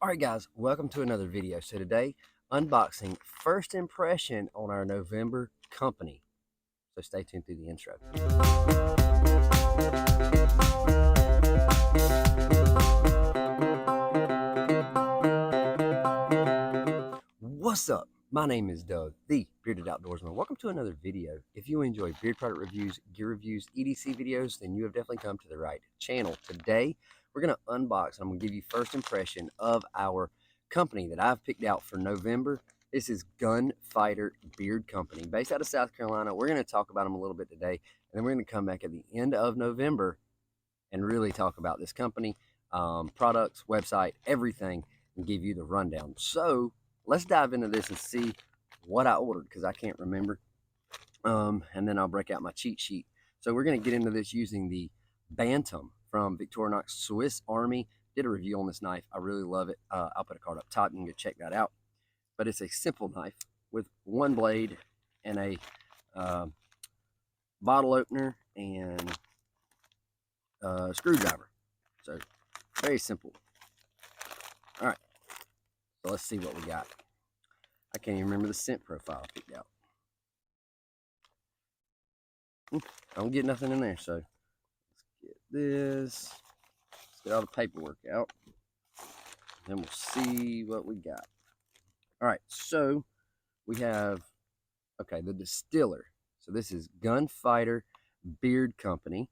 Alright guys, welcome to another video. So today, unboxing first impression on our November company. So stay tuned through the intro. What's up? My name is Doug, the Bearded Outdoorsman. Welcome to another video. If you enjoy beard product reviews, gear reviews, EDC videos, then you have definitely come to the right channel. Today, we're going to unbox and I'm going to give you first impression of our company that I've picked out for November. This is Gunfighter Beard Company, based out of South Carolina. We're going to talk about them a little bit today, and then we're going to come back at the end of November and really talk about this company, products, website, everything, and give you the rundown. So let's dive into this and see what I ordered, because I can't remember. And then I'll break out my cheat sheet. So we're going to get into this using the Bantam from Victorinox Swiss Army. Did a review on this knife. I really love it. I'll put a card up top. You can go check that out. But it's a simple knife with one blade and a bottle opener and a screwdriver. So very simple. All right. So let's see what we got. I can't even remember the scent profile I picked out. I don't get nothing in there, so let's get this. Let's get all the paperwork out. Then we'll see what we got. All right, so we have, okay, the distiller. So this is Gunfighter Beard Company.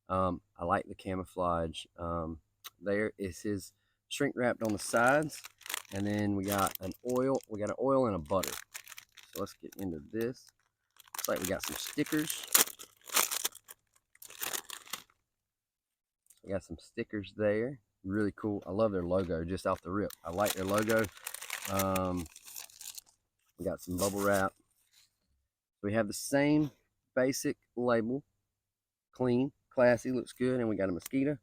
I like the camouflage. There is his shrink wrapped on the sides. And then we got an oil. We got an oil and a butter. So let's get into this. Looks like we got some stickers. We got some stickers there. Really cool. I love their logo just off the rip. I like their logo. We got some bubble wrap. We have the same basic label. Clean, classy, looks good. And we got a mosquito.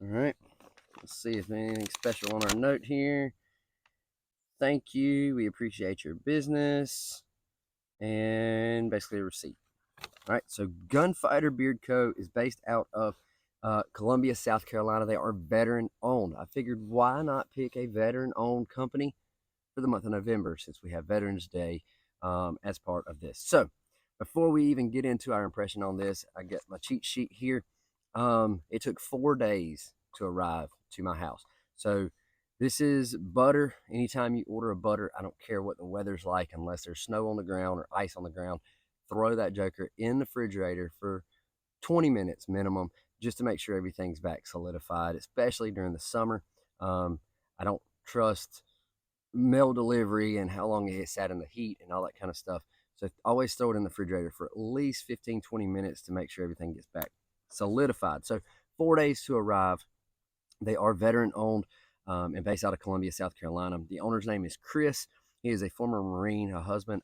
All right. Let's see if anything special on our note here. Thank you. We appreciate your business. And basically a receipt. All right. So Gunfighter Beard Co. is based out of Columbia, South Carolina. They are veteran owned. I figured why not pick a veteran owned company for the month of November, since we have Veterans Day as part of this. So before we even get into our impression on this, I got my cheat sheet here. It took 4 days to arrive to my house. So this is butter. Anytime you order a butter, I don't care what the weather's like, unless there's snow on the ground or ice on the ground, throw that joker in the refrigerator for 20 minutes minimum, just to make sure everything's back solidified, especially during the summer. I don't trust mail delivery and how long it sat in the heat and all that kind of stuff. So always throw it in the refrigerator for at least 15-20 minutes to make sure everything gets back solidified. So 4 days to arrive. They are veteran owned and based out of Columbia, South Carolina. The owner's name is Chris. He is a former Marine, a husband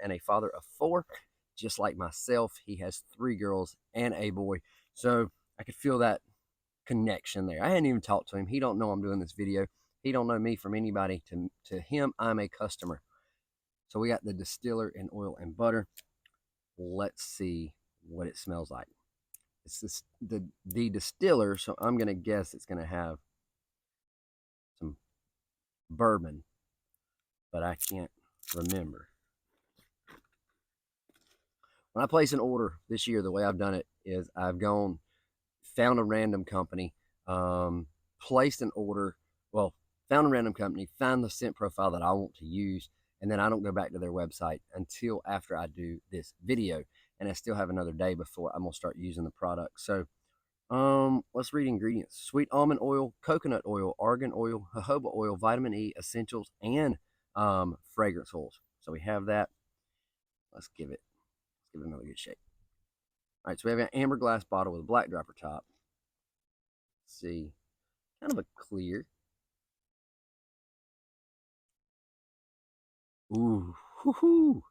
and a father of 4. Just like myself, he has 3 girls and a boy. So I could feel that connection there. I hadn't even talked to him. He don't know I'm doing this video. He don't know me from anybody. To him, I'm a customer. So we got the distiller and oil and butter. Let's see what it smells like. It's the distiller, so I'm going to guess it's going to have some bourbon, but I can't remember. When I place an order this year, the way I've done it is I've found a random company, placed an order, found a random company, found the scent profile that I want to use, and then I don't go back to their website until after I do this video. And I still have another day before I'm going to start using the product. So let's read ingredients. Sweet almond oil, coconut oil, argan oil, jojoba oil, vitamin E, essentials, and fragrance oils. So we have that. Let's give it another good shake. All right, so we have an amber glass bottle with a black dropper top. Let's see, kind of a clear. Ooh, hoo-hoo.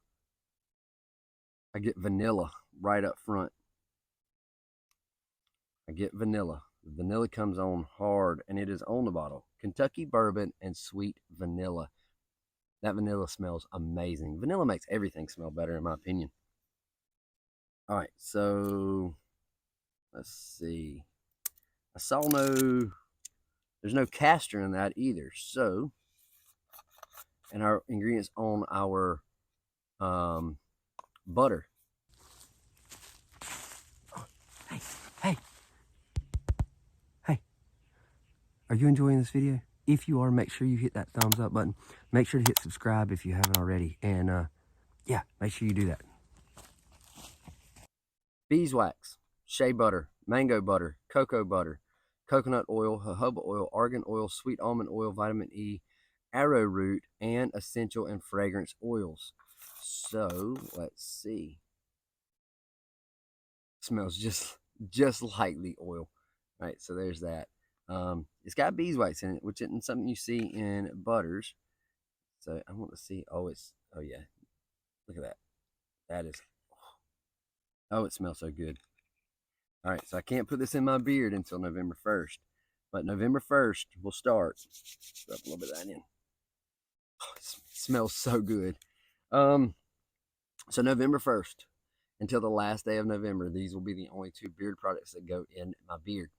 I get vanilla right up front. I get vanilla. The vanilla comes on hard, and it is on the bottle. Kentucky bourbon and sweet vanilla. That vanilla smells amazing. Vanilla makes everything smell better, in my opinion. All right, so let's see. I saw no There's no castor in that either. So, and our ingredients on our butter. Hey, hey, hey. Are you enjoying this video? If you are, make sure you hit that thumbs up button. Make sure to hit subscribe if you haven't already. And yeah, make sure you do that. Beeswax, shea butter, mango butter, cocoa butter, coconut oil, jojoba oil, argan oil, sweet almond oil, vitamin E, arrowroot, and essential and fragrance oils. So let's see. Smells just like the oil. All right, so there's that. It's got beeswax in it, which isn't something you see in butters. So I want to see. Oh yeah. Look at that. That is. Oh, it smells so good. All right, so I can't put this in my beard until November 1st, but November 1st we'll start. Rub a little bit of that in. Oh, it smells so good. So November 1st until the last day of November, these will be the only 2 beard products that go in my beard.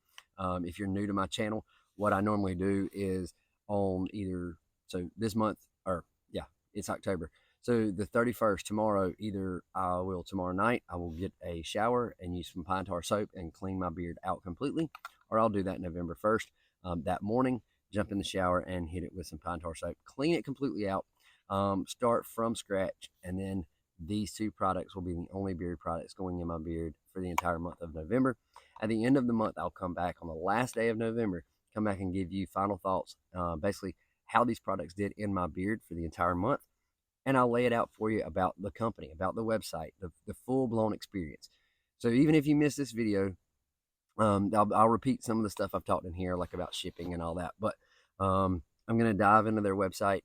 If you're new to my channel, what I normally do is on either, so this month, or yeah, it's October. So the 31st, tomorrow, either tomorrow night, I will get a shower and use some pine tar soap and clean my beard out completely, or I'll do that November 1st. That morning, jump in the shower and hit it with some pine tar soap, clean it completely out, start from scratch, and then these 2 products will be the only beard products going in my beard for the entire month of November. At the end of the month, I'll come back on the last day of November, come back and give you final thoughts, basically how these products did in my beard for the entire month. And I'll lay it out for you about the company, about the website, the full-blown experience. So even if you miss this video, I'll repeat some of the stuff I've talked in here, like about shipping and all that. But I'm going to dive into their website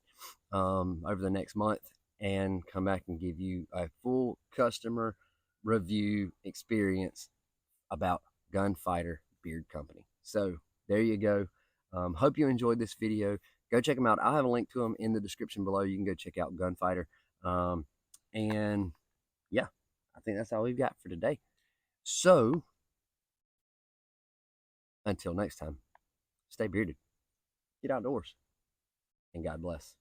over the next month and come back and give you a full customer review experience about Gunfighter Beard Company. So there you go. Hope you enjoyed this video. Go check them out. I'll have a link to them in the description below. You can go check out Gunfighter. And yeah, I think that's all we've got for today. So until next time, stay bearded, get outdoors, and God bless.